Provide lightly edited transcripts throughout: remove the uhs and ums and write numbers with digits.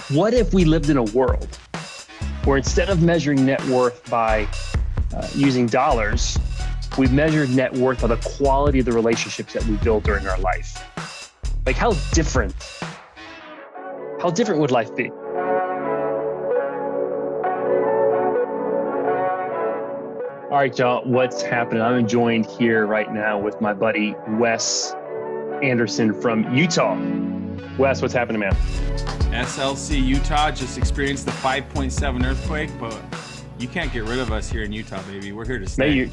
What if we lived in a world where instead of measuring net worth by using dollars, we measured net worth by the quality of the relationships that we build during our life? Like how different would life be? All right, y'all, what's happening? I'm joined here right now with my buddy, Wess Anderson from Utah. Wes, what's happening, man? SLC Utah just experienced the 5.7 earthquake, but you can't get rid of us here in Utah, baby. We're here to stay. Man,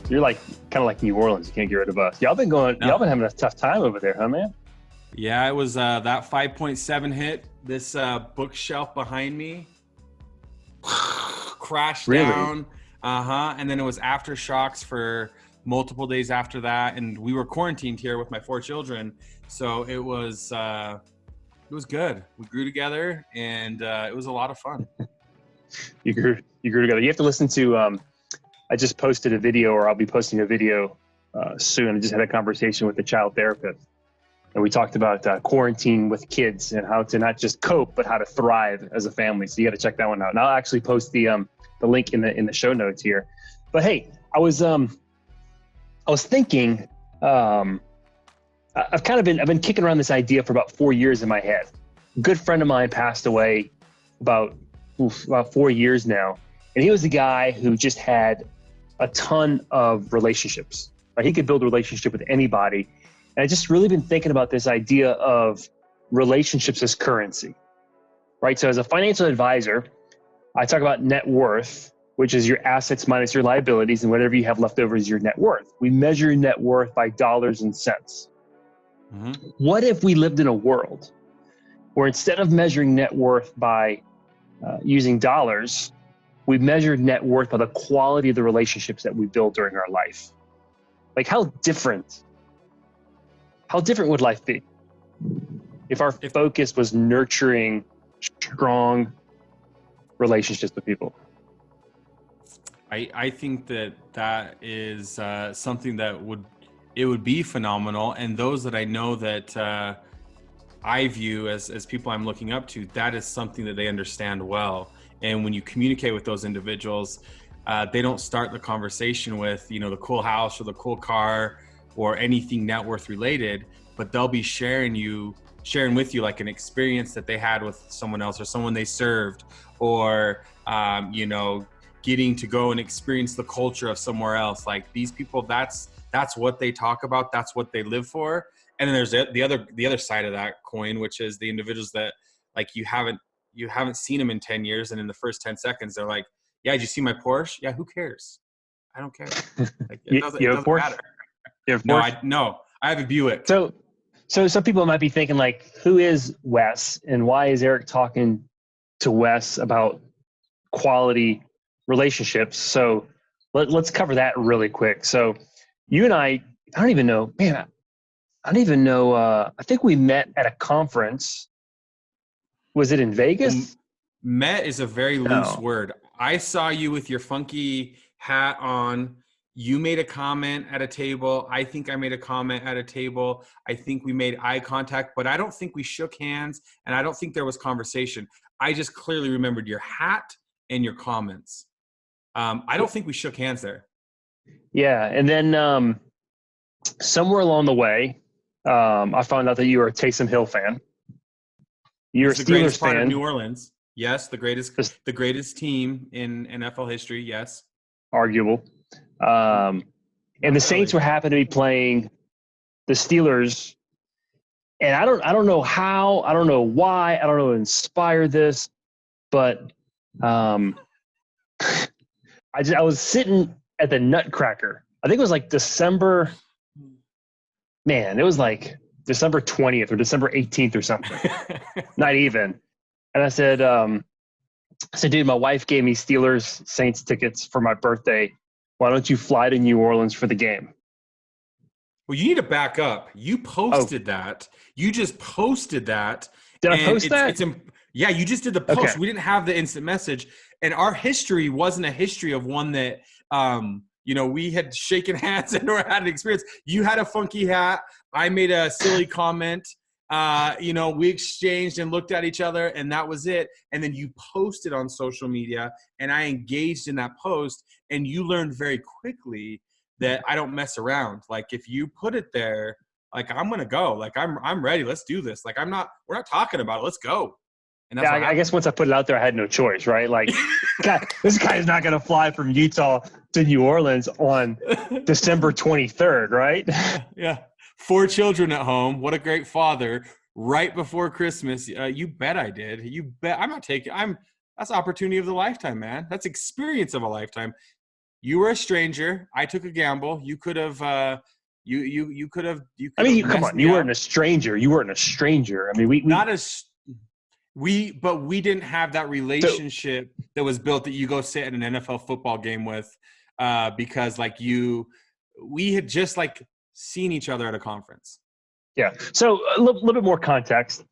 you're like kind of like New Orleans. You can't get rid of us. Y'all been having a tough time over there, huh, man? Yeah, it was that 5.7 hit. This bookshelf behind me crashed down. And then it was aftershocks for multiple days after that, and we were quarantined here with my 4 children. So it was good. We grew together, and it was a lot of fun. You grew together. You have to listen to. I just posted a video, or I'll be posting a video soon. I just had a conversation with a child therapist, and we talked about quarantine with kids and how to not just cope, but how to thrive as a family. So you got to check that one out. And I'll actually post the link in the show notes here. But hey, I was thinking. I've been kicking around this idea for about 4 years in my head. A good friend of mine passed away about 4 years now, and he was a guy who just had a ton of relationships. Right? He could build a relationship with anybody, and I just really been thinking about this idea of relationships as currency. Right. So as a financial advisor, I talk about net worth, which is your assets minus your liabilities, and whatever you have left over is your net worth. We measure net worth by dollars and cents. Mm-hmm. What if we lived in a world where instead of measuring net worth by using dollars, we measured net worth by the quality of the relationships that we build during our life? Like how different would life be if our focus was nurturing strong relationships with people? I think that is something that would be phenomenal. And those that I know that I view as people I'm looking up to, that is something that they understand well. And when you communicate with those individuals, they don't start the conversation with, the cool house or the cool car or anything net worth related, but they'll be sharing with you like an experience that they had with someone else or someone they served, or, getting to go and experience the culture of somewhere else. Like these people, that's what they talk about. That's what they live for. And then there's the other side of that coin, which is the individuals that like you haven't seen them in 10 years. And in the first 10 seconds, they're like, yeah, did you see my Porsche? Yeah. Who cares? I don't care. Like, it doesn't matter. No, I have a Buick. So some people might be thinking like, who is Wes and why is Eric talking to Wes about quality relationships? So let's cover that really quick. So you and I don't even know, man. I don't even know. I think we met at a conference. Was it in Vegas? Met is a very loose word. I saw you with your funky hat on. You made a comment at a table. I think I made a comment at a table. I think we made eye contact, but I don't think we shook hands, and I don't think there was conversation. I just clearly remembered your hat and your comments. I don't think we shook hands there. Yeah. And then somewhere along the way, I found out that you are a Taysom Hill fan. You're a Steelers fan. Part of New Orleans. Yes. The greatest team in NFL history. Yes. Arguable. And the Saints were happen to be playing the Steelers. And I don't know how, I don't know why, I don't know what inspired this, but I was sitting at the Nutcracker. I think it was like December 20th or December 18th or something. Not even. And I said, dude, my wife gave me Steelers Saints tickets for my birthday. Why don't you fly to New Orleans for the game? Well, you need to back up. You posted that. You just posted that. Did I post that? Yeah, you just did the post. Okay. We didn't have the instant message. And our history wasn't a history of one that, we had shaken hands and or had an experience. You had a funky hat. I made a silly comment. We exchanged and looked at each other, and that was it. And then you posted on social media, and I engaged in that post, and you learned very quickly that I don't mess around. Like, if you put it there, like, I'm gonna go. Like, I'm ready. Let's do this. Like, we're not talking about it. Let's go. And that's I guess once I put it out there, I had no choice, right? Like, God, this guy's not going to fly from Utah to New Orleans on December 23rd, right? Yeah. 4 children at home. What a great father. Right before Christmas. You bet I did. You bet. That's opportunity of the lifetime, man. That's experience of a lifetime. You were a stranger. I took a gamble. You could have, you could have, I mean, come on. You weren't a stranger. I mean, but we didn't have that relationship that was built that you go sit at an NFL football game with, because we had just seen each other at a conference. Yeah. So a little bit more context.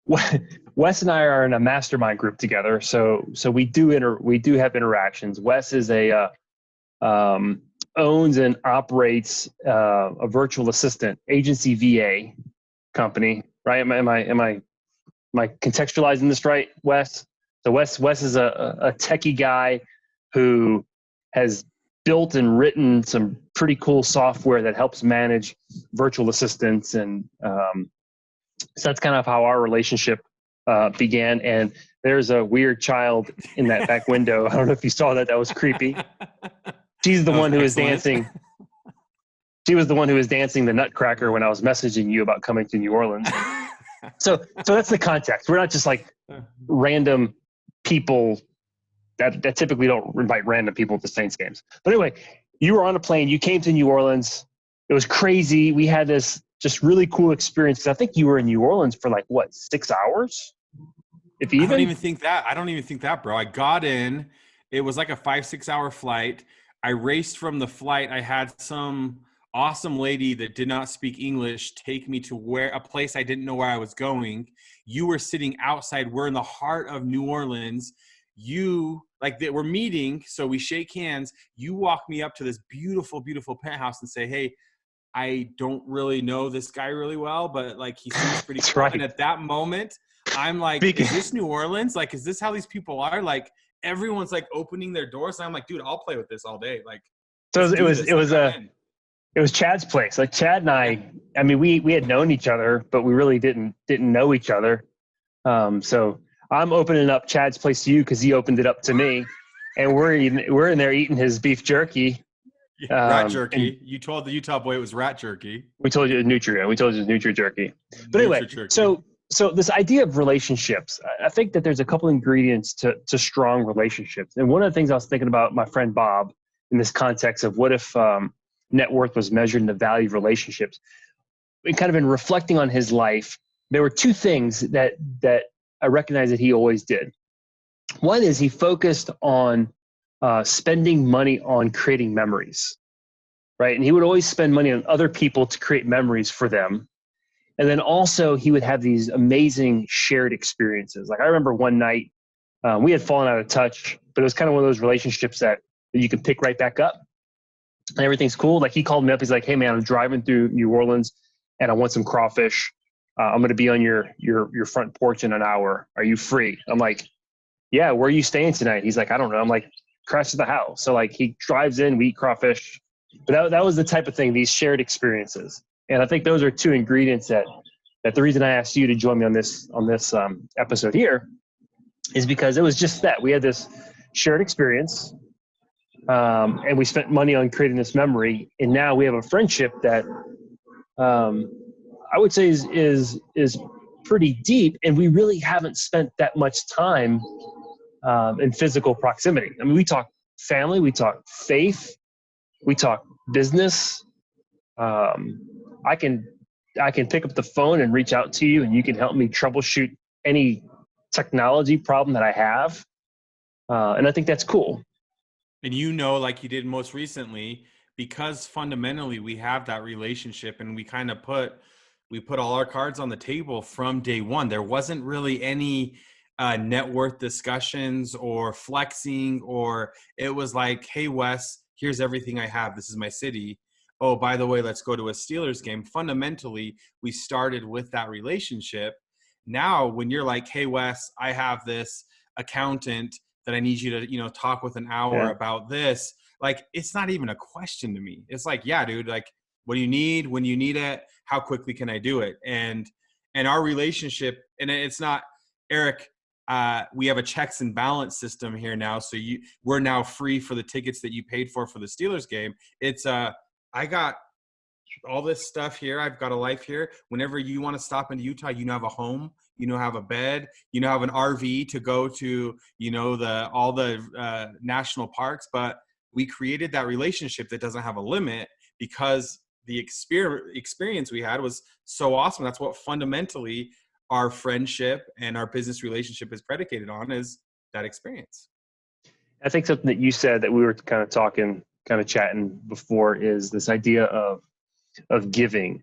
Wes and I are in a mastermind group together. So we do have interactions. Wes is owns and operates a virtual assistant agency VA company, right? Am I contextualizing this right, Wes? So Wes is a techie guy who has built and written some pretty cool software that helps manage virtual assistants, and so that's kind of how our relationship began. And there's a weird child in that back window. I don't know if you saw that. That was creepy. She's the one who was dancing. She was the one who was dancing the Nutcracker when I was messaging you about coming to New Orleans. So that's the context. We're not just like random people that typically don't invite random people to Saints games. But anyway, you were on a plane. You came to New Orleans. It was crazy. We had this just really cool experience. I think you were in New Orleans for 6 hours? If even? I don't even think that, bro. I got in. It was like a 5-6 hour flight. I raced from the flight. I had some awesome lady that did not speak English take me to a place I didn't know where I was going. You were sitting outside. We're in the heart of New Orleans. We're meeting, so we shake hands. You walk me up to this beautiful, beautiful penthouse and say, "Hey, I don't really know this guy really well, but he seems pretty cool." Right. And at that moment, I'm like, "Is this New Orleans? Is this how these people are?" Everyone's opening their doors, and I'm like, "Dude, I'll play with this all day." So it was Chad's place. Chad and I mean, we had known each other, but we really didn't know each other. So I'm opening up Chad's place to you because he opened it up to me, and we're in there eating his beef jerky. Rat jerky. You told the Utah boy it was rat jerky. We told you it was Nutria. We told you it was Nutria jerky. But anyway, so this idea of relationships, I think that there's a couple ingredients to strong relationships. And one of the things I was thinking about my friend Bob in this context of what if net worth was measured in the value of relationships. And kind of in reflecting on his life, there were 2 things that I recognize that he always did. One is he focused on spending money on creating memories, right? And he would always spend money on other people to create memories for them. And then also he would have these amazing shared experiences. I remember one night we had fallen out of touch, but it was kind of one of those relationships that you can pick right back up and everything's cool. He called me up. He's like, "Hey man, I'm driving through New Orleans and I want some crawfish. I'm going to be on your front porch in an hour. Are you free?" I'm like, "Yeah, where are you staying tonight?" He's like, "I don't know." I'm like, "Crash to the house." So he drives in, we eat crawfish. But that was the type of thing, these shared experiences. And I think those are 2 ingredients that the reason I asked you to join me on this episode here is because it was just that. We had this shared experience, and we spent money on creating this memory. And now we have a friendship that I would say is pretty deep, and we really haven't spent that much time in physical proximity. I mean, we talk family, we talk faith, we talk business. I can pick up the phone and reach out to you, and you can help me troubleshoot any technology problem that I have. And I think that's cool. And like you did most recently, because fundamentally we have that relationship, and we kind of put all our cards on the table from day one. There wasn't really any net worth discussions or flexing, or it was like, "Hey Wes, here's everything I have. This is my city. oh, by the way, let's go to a Steelers game. Fundamentally, we started with that relationship. Now, when you're like, hey, Wes, I have this accountant that I need you to, talk with an hour Yeah. about this. Like, it's not even a question to me. It's like, yeah, dude, like, what do you need? When you need it? How quickly can I do it? And our relationship, and it's not, Eric, we have a checks and balance system here now. So we're now free for the tickets that you paid for the Steelers game. It's I got all this stuff here. I've got a life here. Whenever you want to stop into Utah, have a home, have a bed, have an RV to go to, all the national parks. But we created that relationship that doesn't have a limit because the experience we had was so awesome. That's what fundamentally our friendship and our business relationship is predicated on, is that experience. I think something that you said that we were kind of chatting before is this idea of giving,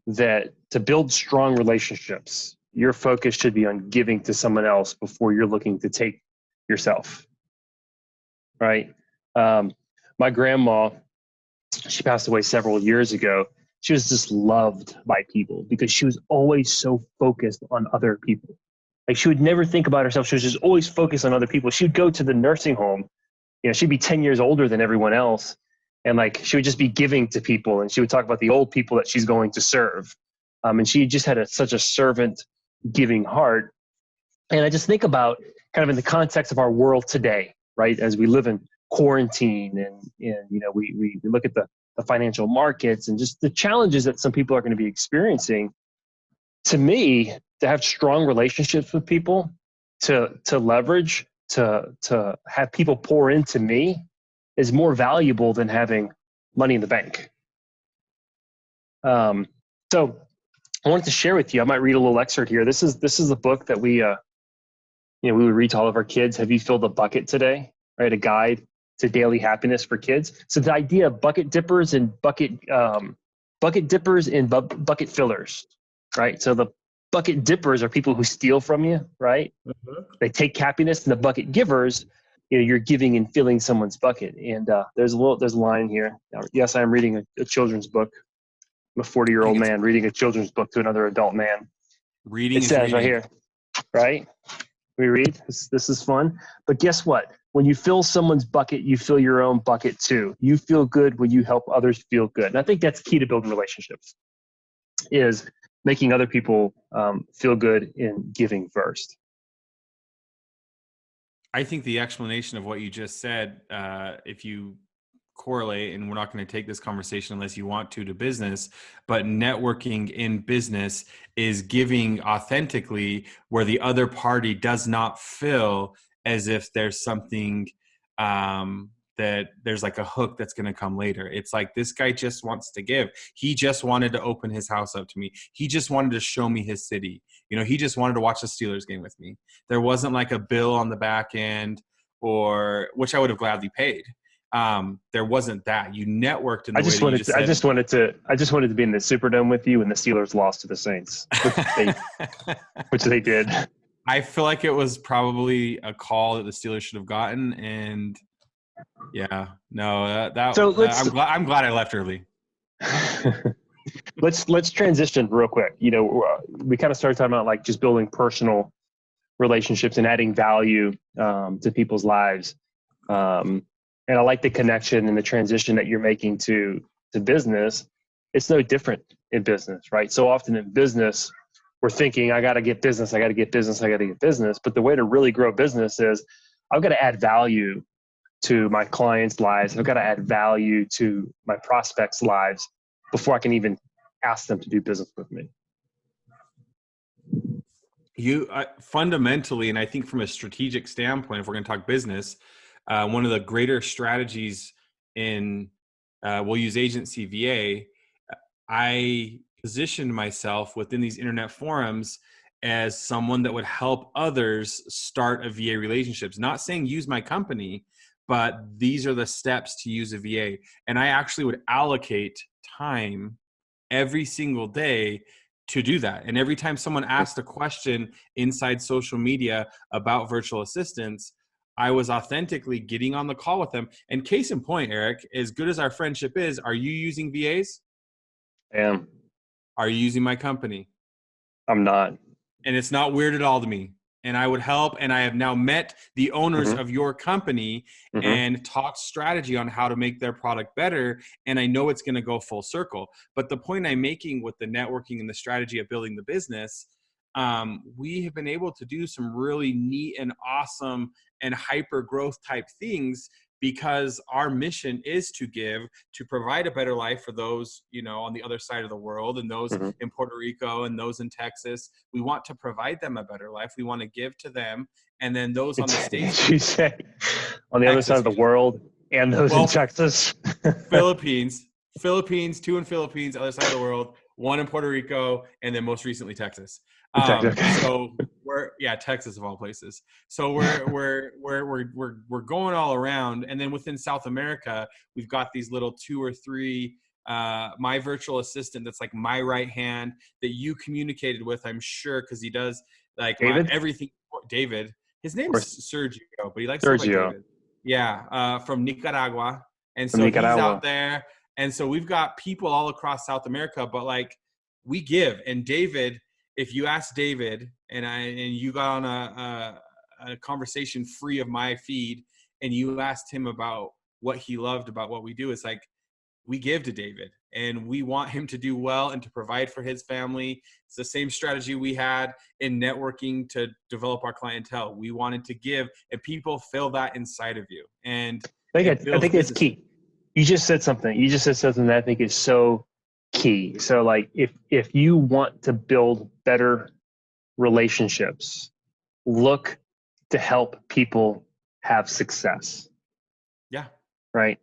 that to build strong relationships, your focus should be on giving to someone else before you're looking to take yourself. Right. My grandma, she passed away several years ago. She was just loved by people because she was always so focused on other people. Like, she would never think about herself. She was just always focused on other people. She would go to the nursing home. She'd be 10 years older than everyone else. And like, she would just be giving to people, and she would talk about the old people that she's going to serve. And she just had such a servant giving heart. And I just think about kind of in the context of our world today, right? As we live in quarantine and we look at the financial markets and just the challenges that some people are going to be experiencing. To me, to have strong relationships with people, to leverage, to have people pour into me is more valuable than having money in the bank. So I wanted to share with you, I might read a little excerpt here. This is a book that we would read to all of our kids. Have you filled a bucket today? Right, a guide to daily happiness for kids. So the idea of bucket dippers and bucket fillers, right? So the bucket dippers are people who steal from you, right? Mm-hmm. They take happiness, and the bucket givers, you're giving and filling someone's bucket. And there's a line here. Now, yes, I'm reading a children's book. I'm a 40-year-old man reading a children's book to another adult man. Reading it says right here, right? We read. This is fun. But guess what? When you fill someone's bucket, you fill your own bucket too. You feel good when you help others feel good. And I think that's key to building relationships, is making other people feel good and giving first. I think the explanation of what you just said, if you correlate, and we're not going to take this conversation unless you want to business, but networking in business is giving authentically where the other party does not feel as if there's something that there's like a hook that's going to come later. It's like, this guy just wants to give. He just wanted to open his house up to me. He just wanted to show me his city. He just wanted to watch the Steelers game with me. There wasn't like a bill on the back end, or which I would have gladly paid. There wasn't that. You networked in the way that I just wanted to be in the Superdome with you when the Steelers lost to the Saints, which they did. I feel like it was probably a call that the Steelers should have gotten, and yeah, no, I'm glad I left early. Let's transition real quick. We kind of started talking about like just building personal relationships and adding value to people's lives. And I like the connection and the transition that you're making to business. It's no different in business, right? So often in business, we're thinking, I got to get business. But the way to really grow business is I've got to add value to my clients' lives. I've got to add value to my prospects' lives before I can even ask them to do business with me. Fundamentally, and I think from a strategic standpoint, if we're going to talk business, one of the greater strategies in, we'll use agency VA, I positioned myself within these internet forums as someone that would help others start a VA relationships. Not saying use my company, but these are the steps to use a VA. And I actually would allocate time every single day to do that. And every time someone asked a question inside social media about virtual assistants, I was authentically getting on the call with them. And case in point, Eric, as good as our friendship is, are you using VAs? I am. Are you using my company? I'm not. And it's not weird at all to me. And I would help. And I have now met the owners Mm-hmm. of your company Mm-hmm. and talked strategy on how to make their product better. And I know it's going to go full circle. But the point I'm making with the networking and the strategy of building the business, we have been able to do some really neat and awesome and hyper growth type things because our mission is to give, to provide a better life for those, on the other side of the world and those Mm-hmm. in Puerto Rico and those in Texas. We want to provide them a better life. We want to give to them. And then those on the States, You say on the other side Texas, of the world and those in well, Texas. Philippines, two in Philippines, other side of the world, one in Puerto Rico, and then most recently Texas. Okay. So Texas of all places. So we're going all around, and then within South America, we've got these little 2 or 3. My virtual assistant, that's like my right hand that you communicated with, I'm sure, because he does like David? everything. David, his name's Or Sergio, but he likes to go by Sergio David. Yeah, from Nicaragua. And from so he's Nicaragua. out there. And so we've got people all across South America, but like we give. And David, if you ask David and you got on a conversation free of my feed and you asked him about what he loved about what we do, it's like we give to David and we want him to do well and to provide for his family. It's the same strategy we had in networking to develop our clientele. We wanted to give, and people feel that inside of you. And I it builds think it's business. key. You just said something that I think is so key. So like if you want to build better relationships, look to help people have success. Yeah. Right.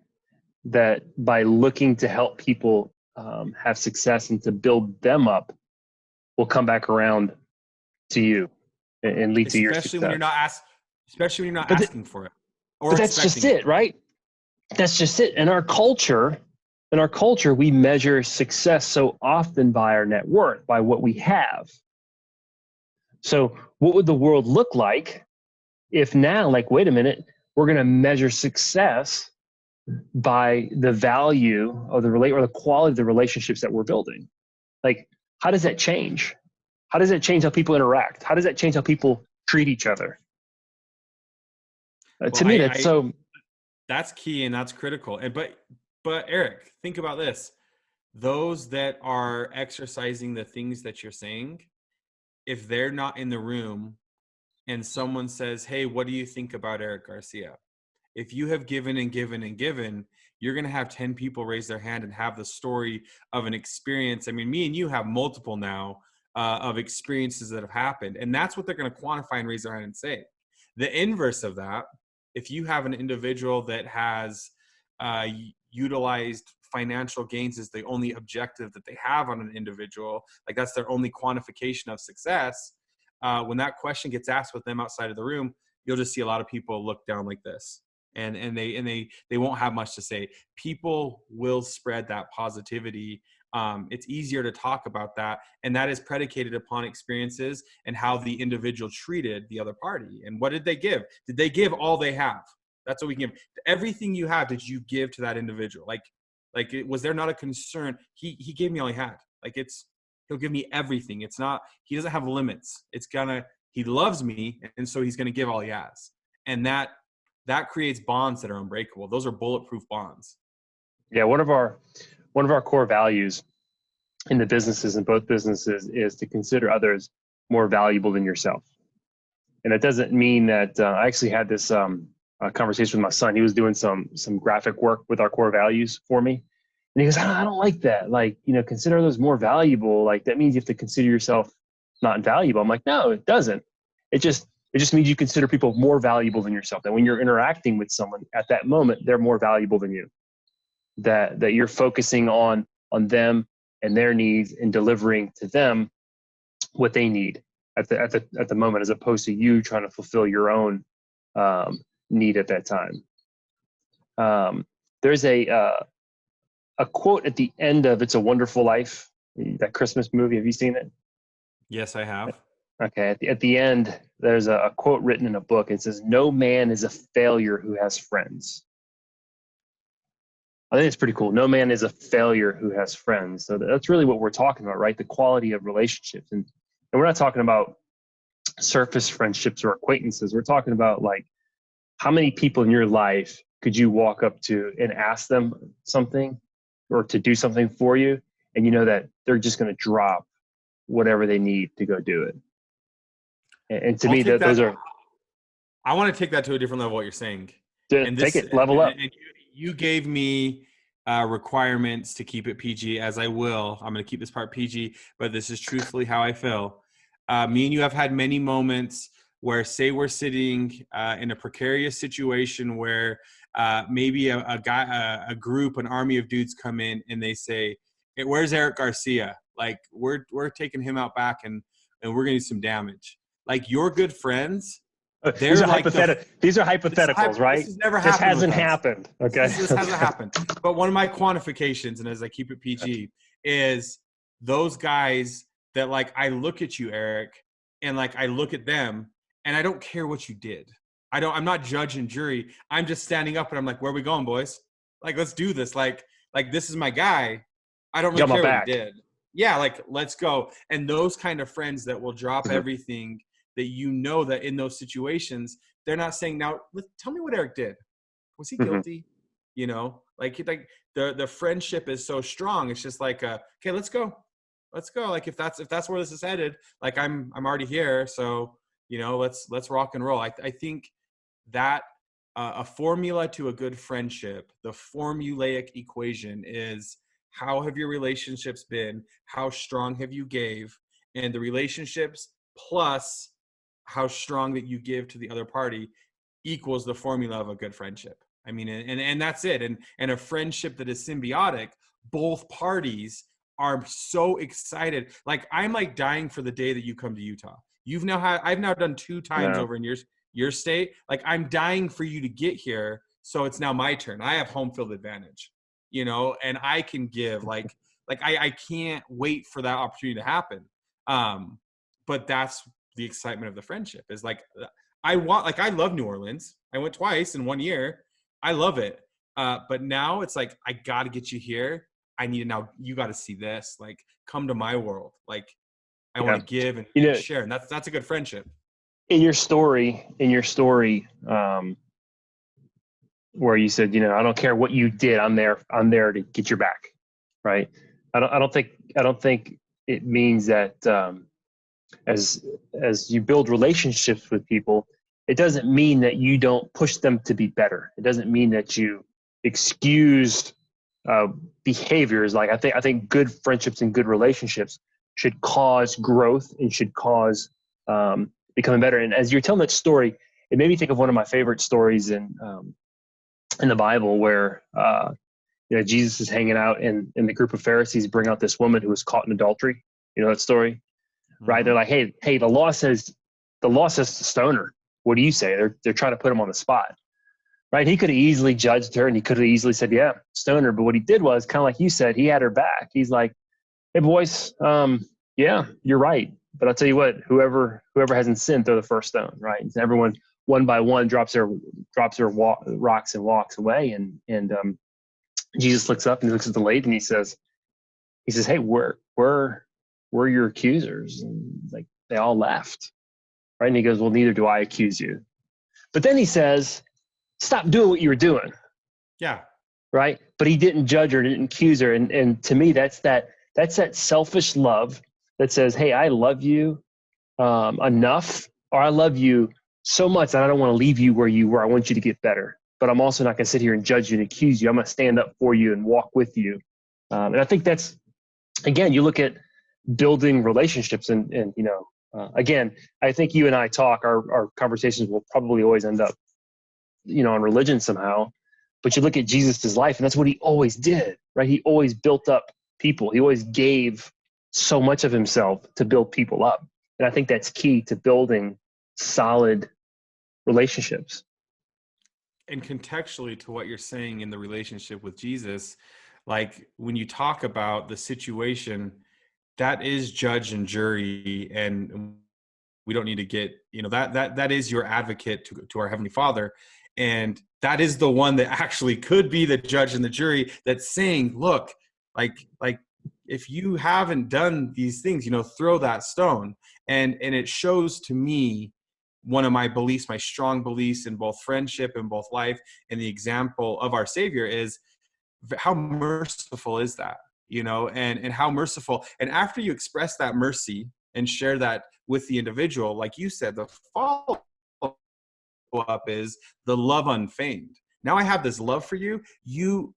That by looking to help people have success and to build them up will come back around to you and lead to your Especially when success. you're not asking for it or but that's just expecting it, right? That's just it. In our culture, we measure success so often by our net worth, by what we have. So what would the world look like if now, like, wait a minute, we're going to measure success by the value of or the quality of the relationships that we're building? Like, how does that change? How does that change how people interact? How does that change how people treat each other? Well, To me, that's so. that's key and that's critical. And but Eric, think about this. Those that are exercising the things that you're saying, if they're not in the room and someone says, "Hey, what do you think about Eric Garcia?" If you have given and given and given, you're going to have 10 people raise their hand and have the story of an experience. I mean, me and you have multiple now of experiences that have happened. And that's what they're going to quantify and raise their hand and say. The inverse of that, if you have an individual that has utilized financial gains as the only objective that they have on an individual, like that's their only quantification of success, when that question gets asked with them outside of the room, you'll just see a lot of people look down like this. And they won't have much to say. People will spread that positivity. It's easier to talk about that, and that is predicated upon experiences and how the individual treated the other party. And what did they give? Did they give all they have? That's what we give. Everything you have, did you give to that individual? Was there not a concern? He gave me all he had. He'll give me everything. It's not. He doesn't have limits. He loves me, and so he's gonna give all he has. And that creates bonds that are unbreakable. Those are bulletproof bonds. Yeah, one of our core values in the businesses, in both businesses, is to consider others more valuable than yourself. And it doesn't mean that I actually had this conversation with my son. He was doing some graphic work with our core values for me, and he goes, "I don't like that. Like, consider others more valuable. Like that means you have to consider yourself not valuable." I'm like, no, it doesn't. It just means you consider people more valuable than yourself. That when you're interacting with someone at that moment, they're more valuable than you. That you're focusing on them and their needs and delivering to them what they need at the moment, as opposed to you trying to fulfill your own need at that time. There's a quote at the end of "It's a Wonderful Life," that Christmas movie. Have you seen it? Yes, I have. Okay. At the end, there's a quote written in a book. It says, "No man is a failure who has friends." I think it's pretty cool. No man is a failure who has friends. So that's really what we're talking about, right? The quality of relationships. And we're not talking about surface friendships or acquaintances. We're talking about like how many people in your life could you walk up to and ask them something or to do something for you, and you know that they're just going to drop whatever they need to go do it. And to I'll me, take that those that. are I want to take that to a different level, what you're saying. to And take this, it level up. and you gave me requirements to keep it PG, as I will. I'm going to keep this part PG, but this is truthfully how I feel. Me and you have had many moments where, say, we're sitting in a precarious situation where maybe a group, an army of dudes come in and they say, "Hey, where's Eric Garcia? Like, we're taking him out back, and we're going to do some damage." Like, your good friends, These they're are like the hypothetical. These are hypotheticals, this right? has never This happened with hasn't us. happened. Okay. This hasn't happened. But one of my quantifications, and as I keep it PG, is those guys that, like, I look at you, Eric, and like I look at them, and I don't care what you did. I'm not judge and jury. I'm just standing up and I'm like, where are we going, boys? Like, let's do this. Like this is my guy. I don't You really got my care what he back. did. Yeah, like, let's go. And those kind of friends that will drop Mhm. everything, that you know that in those situations, they're not saying, now, tell me what Eric did. Was he Mhm. guilty? You know, like the friendship is so strong. It's just like, okay, let's go. Let's go. Like, if that's where this is headed, like I'm already here. So, let's rock and roll. I think that a formula to a good friendship, the formulaic equation is, how have your relationships been? How strong have you gave? And the relationships plus how strong that you give to the other party equals the formula of a good friendship. I mean, and that's it. And a friendship that is symbiotic, both parties are so excited. Like, I'm like dying for the day that you come to Utah. I've now done 2 times No. over in your state. Like, I'm dying for you to get here. So it's now my turn. I have home field advantage, and I can give like I can't wait for that opportunity to happen. But that's the excitement of the friendship, is like, I love New Orleans. I went twice in 1 year. I love it. But now it's like, I got to get you here. I need to now, you got to see this, like, come to my world. Like, I want Yeah. to give and You know, share. And that's a good friendship. in your story, where you said, I don't care what you did. I'm there to get your back. Right. I don't think it means that, as you build relationships with people, it doesn't mean that you don't push them to be better. It doesn't mean that you excuse uh, behaviors. Like, I think good friendships and good relationships should cause growth and should cause becoming better. And as you're telling that story, it made me think of one of my favorite stories in the Bible, where Jesus is hanging out, and the group of Pharisees bring out this woman who was caught in adultery. You know that story? Right? They're Mm-hmm. like, hey, the law says to stone her. What do you say? They're trying to put him on the spot. Right? He could have easily judged her, and he could have easily said, yeah, stone her. But what he did was, kind of like you said, he had her back. He's like, hey, boys, yeah, you're right. But I'll tell you what, whoever hasn't sinned, throw the first stone. Right? And everyone, one by one, drops their rocks and walks away. And Jesus looks up and he looks at the lady, and he says, hey, where your accusers? And like, they all left. Right? And he goes, well, neither do I accuse you. But then he says, stop doing what you were doing. Yeah. Right? But he didn't judge her, didn't accuse her. And to me, that's that selfish love that says, hey, I love you enough, or I love you so much that I don't want to leave you where you were. I want you to get better. But I'm also not going to sit here and judge you and accuse you. I'm going to stand up for you and walk with you. And I think that's, again, you look at building relationships, and again, I think you and I talk, our conversations will probably always end up, on religion somehow. But you look at Jesus' life, and that's what he always did, right? He always built up people. He always gave so much of himself to build people up. And I think that's key to building solid relationships. And contextually to what you're saying in the relationship with Jesus, like, when you talk about the situation, that is judge and jury. And We don't need to get, that is your advocate to our Heavenly Father. And that is the one that actually could be the judge and the jury that's saying, look, like if you haven't done these things, throw that stone. And it shows to me one of my beliefs, my strong beliefs in both friendship and both life, and the example of our Savior is how merciful is that, and how merciful. And after you express that mercy and share that with the individual, like you said, the follow up is the love unfeigned. Now I have this love for you.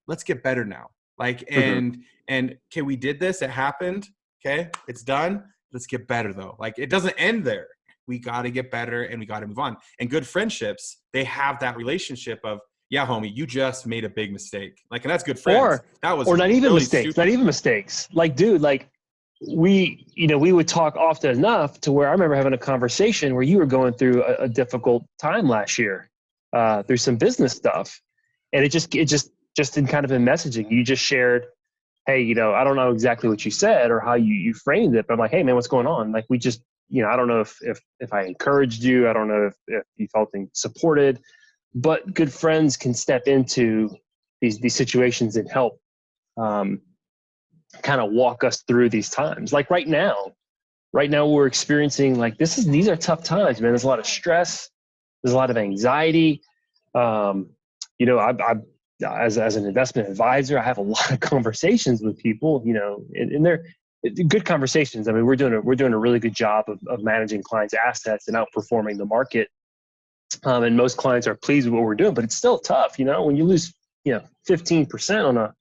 Let's get better now. And okay, we did this. It happened. Okay, it's done. Let's get better though. It doesn't end there. We got to get better and we got to move on. And good friendships, they have that relationship of, yeah, homie, you just made a big mistake. And that's good friends. Or not even really mistakes. Not even mistakes. Dude, we would talk often enough to where I remember having a conversation where you were going through a difficult time last year, through some business stuff. And it just in kind of in messaging, you just shared, hey, I don't know exactly what you said or how you framed it, but I'm like, hey man, what's going on? We just, I don't know if I encouraged you. I don't know if you felt supported, but good friends can step into these situations and help kind of walk us through these times. Right now we're experiencing these are tough times, man. There's a lot of stress. There's a lot of anxiety. I as an investment advisor, I have a lot of conversations with people, and they're good conversations. I mean, we're doing a really good job of managing clients' assets and outperforming the market. And most clients are pleased with what we're doing, but it's still tough. When you lose, 15% on a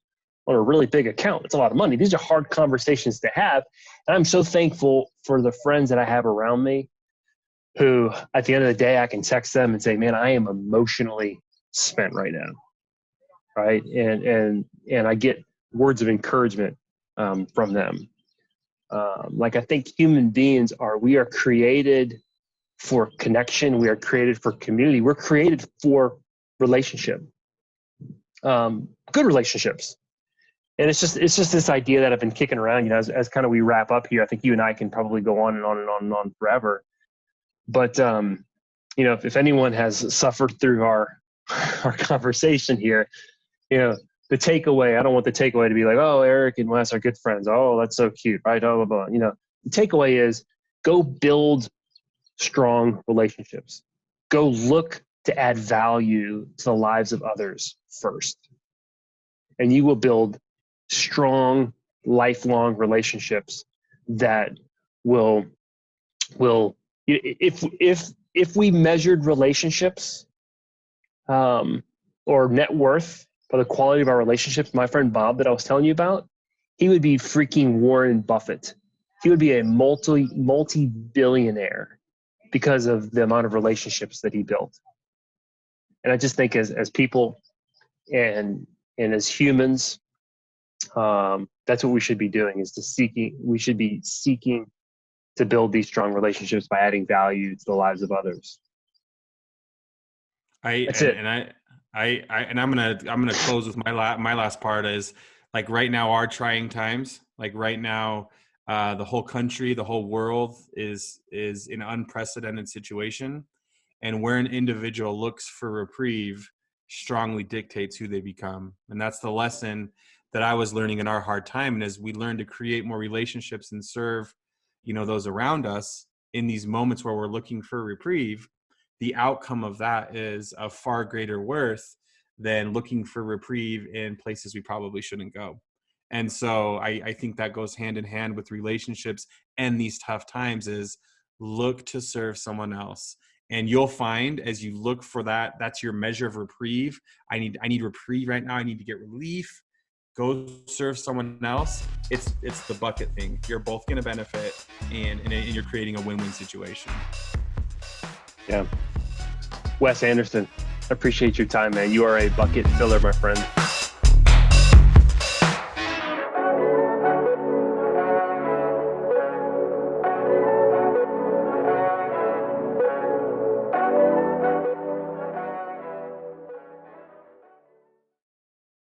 really big account, it's a lot of money. These are hard conversations to have. And I'm so thankful for the friends that I have around me who at the end of the day, I can text them and say, man, I am emotionally spent right now. Right. And I get words of encouragement from them. I think human beings we are created for connection. We are created for community. We're created for relationship, good relationships. And it's just this idea that I've been kicking around, as kind of we wrap up here. I think you and I can probably go on and on and on and on forever. But, if anyone has suffered through our conversation here, the takeaway, I don't want the takeaway to be like, oh, Eric and Wes are good friends. Oh, that's so cute, right? Blah, blah, blah. The takeaway is go build strong relationships. Go look to add value to the lives of others first. And you will build strong, lifelong relationships that will if we measured relationships or net worth by the quality of our relationships, my friend Bob that I was telling you about, he would be freaking Warren Buffett. He would be a multi-billionaire because of the amount of relationships that he built. And I just think as people and as humans, that's what we should be doing, we should be seeking to build these strong relationships by adding value to the lives of others. That's it. And I'm gonna close with my last part is right now are trying times. Right now, the whole country, the whole world is in an unprecedented situation, and where an individual looks for reprieve strongly dictates who they become. And that's the lesson that I was learning in our hard time. And as we learn to create more relationships and serve, those around us in these moments where we're looking for reprieve, the outcome of that is of far greater worth than looking for reprieve in places we probably shouldn't go. And so I think that goes hand in hand with relationships and these tough times is look to serve someone else. And you'll find as you look for that's your measure of reprieve. I need reprieve right now. I need to get relief. Go serve someone else. It's the bucket thing. You're both going to benefit and you're creating a win-win situation. Yeah. Wess Anderson, I appreciate your time, man. You are a bucket filler, my friend.